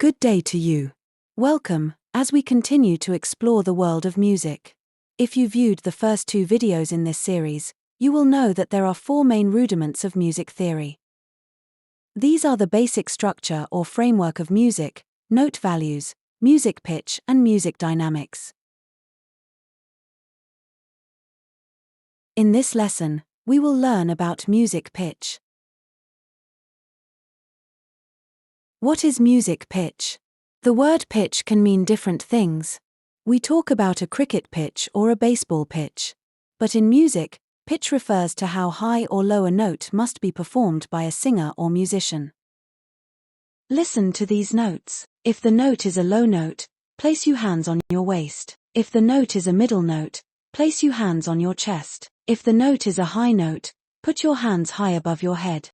Good day to you. Welcome, as we continue to explore the world of music. If you viewed the first two videos in this series, you will know that there are four main rudiments of music theory. These are the basic structure or framework of music, note values, music pitch, and music dynamics. In this lesson, we will learn about music pitch. What is music pitch? The word pitch can mean different things. We talk about a cricket pitch or a baseball pitch. But in music, pitch refers to how high or low a note must be performed by a singer or musician. Listen to these notes. If the note is a low note, place your hands on your waist. If the note is a middle note, place your hands on your chest. If the note is a high note, put your hands high above your head.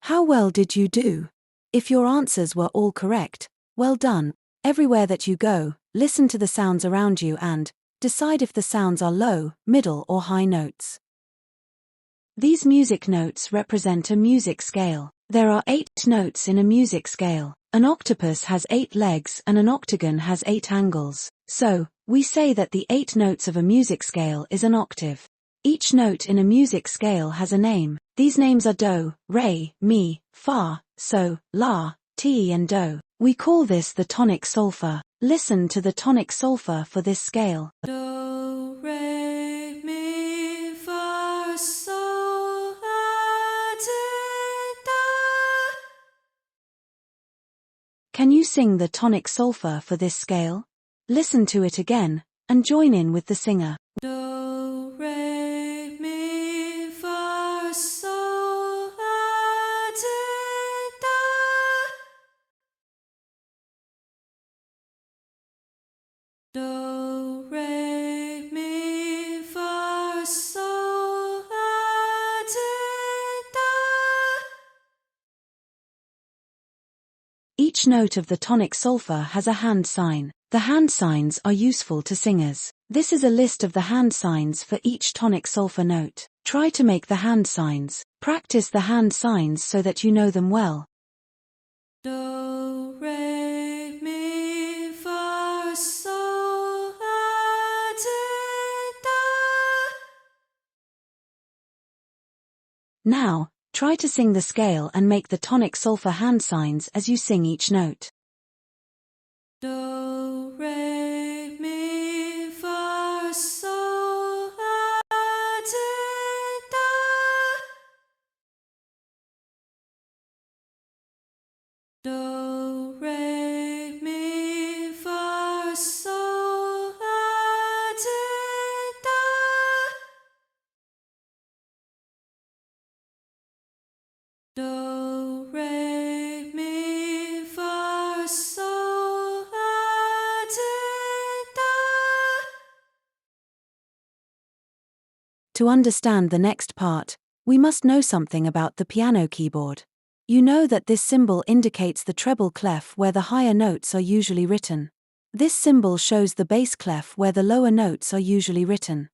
How well did you do? If your answers were all correct, well done. Everywhere that you go, listen to the sounds around you and decide if the sounds are low, middle, or high notes. These music notes represent a music scale. There are 8 notes in a music scale. An octopus has 8 legs and an octagon has 8 angles. So, we say that the 8 notes of a music scale is an octave. Each note in a music scale has a name. These names are do, re, mi, fa, so, la, ti and do. We call this the tonic solfa. Listen to the tonic solfa for this scale. Do, re, mi, fa, sol, la, ti, do. Can you sing the tonic solfa for this scale? Listen to it again, and join in with the singer. Do, re, mi, fa, sol, la, ti, do. Do, re, mi, fa, sol, la, ti, do. Each note of the tonic solfa has a hand sign. The hand signs are useful to singers. This is a list of the hand signs for each tonic solfa note. Try to make the hand signs. Practice the hand signs so that you know them well. Do, re, mi, fa, sol, la, ti, do. Now, try to sing the scale and make the tonic solfa hand signs as you sing each note. Do, re, mi, fa, sol, la, ti, do. Do, re, mi, fa, sol, la, ti, do. Do, re, mi, fa, sol, la, ti. To understand the next part, we must know something about the piano keyboard. You know that this symbol indicates the treble clef where the higher notes are usually written. This symbol shows the bass clef where the lower notes are usually written.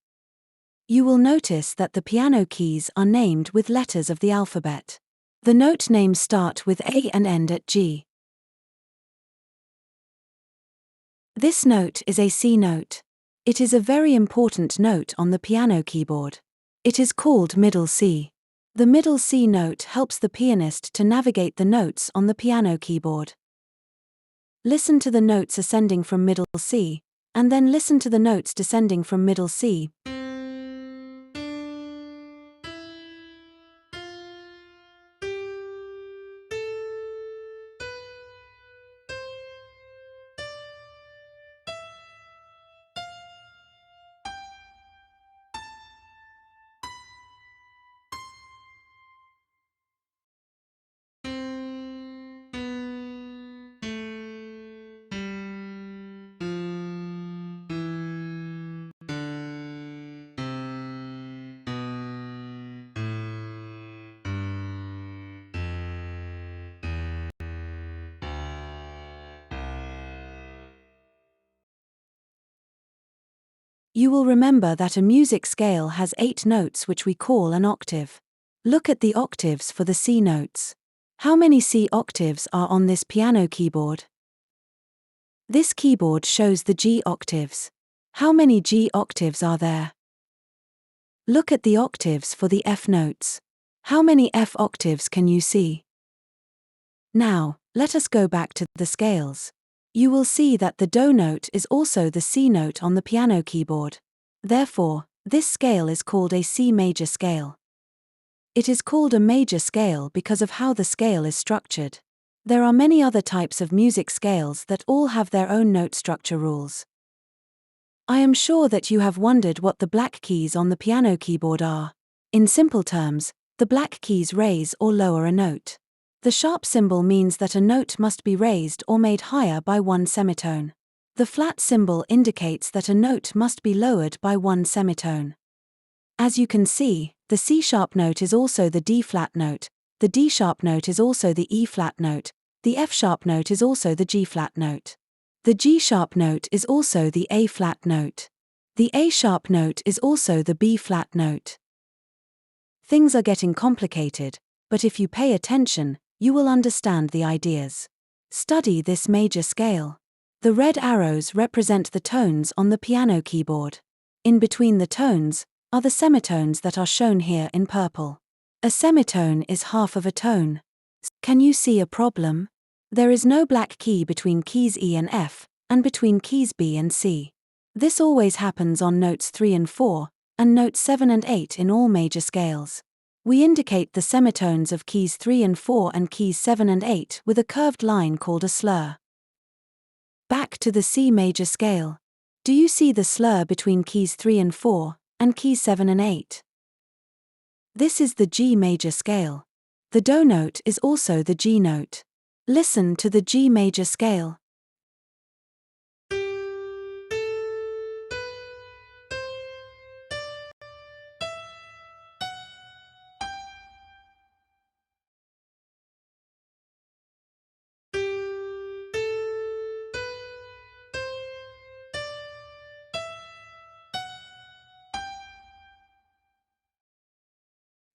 You will notice that the piano keys are named with letters of the alphabet. The note names start with A and end at G. This note is a C note. It is a very important note on the piano keyboard. It is called middle C. The middle C note helps the pianist to navigate the notes on the piano keyboard. Listen to the notes ascending from middle C, and then listen to the notes descending from middle C. You will remember that a music scale has 8 notes which we call an octave. Look at the octaves for the C notes. How many C octaves are on this piano keyboard? This keyboard shows the G octaves. How many G octaves are there? Look at the octaves for the F notes. How many F octaves can you see? Now, let us go back to the scales. You will see that the Do note is also the C note on the piano keyboard. Therefore, this scale is called a C major scale. It is called a major scale because of how the scale is structured. There are many other types of music scales that all have their own note structure rules. I am sure that you have wondered what the black keys on the piano keyboard are. In simple terms, the black keys raise or lower a note. The sharp symbol means that a note must be raised or made higher by 1 semitone. The flat symbol indicates that a note must be lowered by 1 semitone. As you can see, the C-sharp note is also the D-flat note, the D-sharp note is also the E-flat note, the F-sharp note is also the G-flat note. The G-sharp note is also the A-flat note. The A-sharp note is also the B-flat note. Things are getting complicated, but if you pay attention, you will understand the ideas. Study this major scale. The red arrows represent the tones on the piano keyboard. In between the tones are the semitones that are shown here in purple. A semitone is half of a tone. Can you see a problem? There is no black key between keys E and F, and between keys B and C. This always happens on notes 3 and 4, and notes 7 and 8 in all major scales. We indicate the semitones of keys 3 and 4 and keys 7 and 8 with a curved line called a slur. Back to the C major scale. Do you see the slur between keys 3 and 4, and keys 7 and 8? This is the G major scale. The Do note is also the G note. Listen to the G major scale.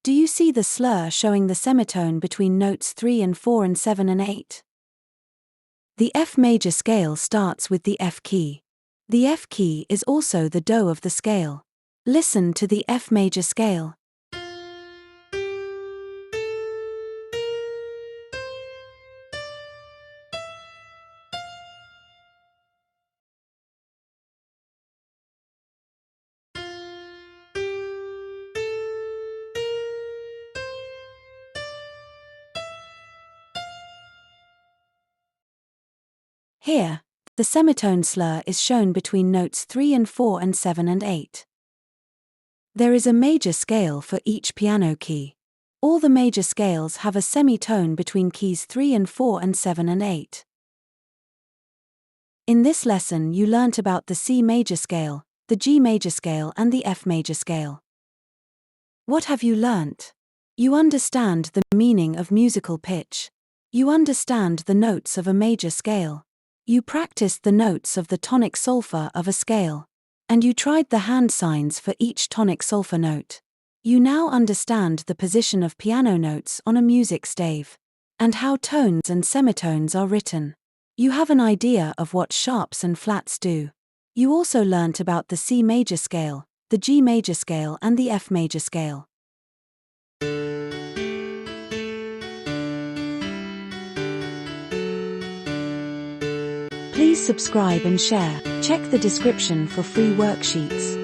Do you see the slur showing the semitone between notes 3 and 4 and 7 and 8? The F major scale starts with the F key. The F key is also the Do of the scale. Listen to the F major scale. Here, the semitone slur is shown between notes 3 and 4 and 7 and 8. There is a major scale for each piano key. All the major scales have a semitone between keys 3 and 4 and 7 and 8. In this lesson you learnt about the C major scale, the G major scale and the F major scale. What have you learnt? You understand the meaning of musical pitch. You understand the notes of a major scale. You practiced the notes of the tonic solfa of a scale. And you tried the hand signs for each tonic solfa note. You now understand the position of piano notes on a music stave, and how tones and semitones are written. You have an idea of what sharps and flats do. You also learnt about the C major scale, the G major scale and the F major scale. Please subscribe and share. Check the description for free worksheets.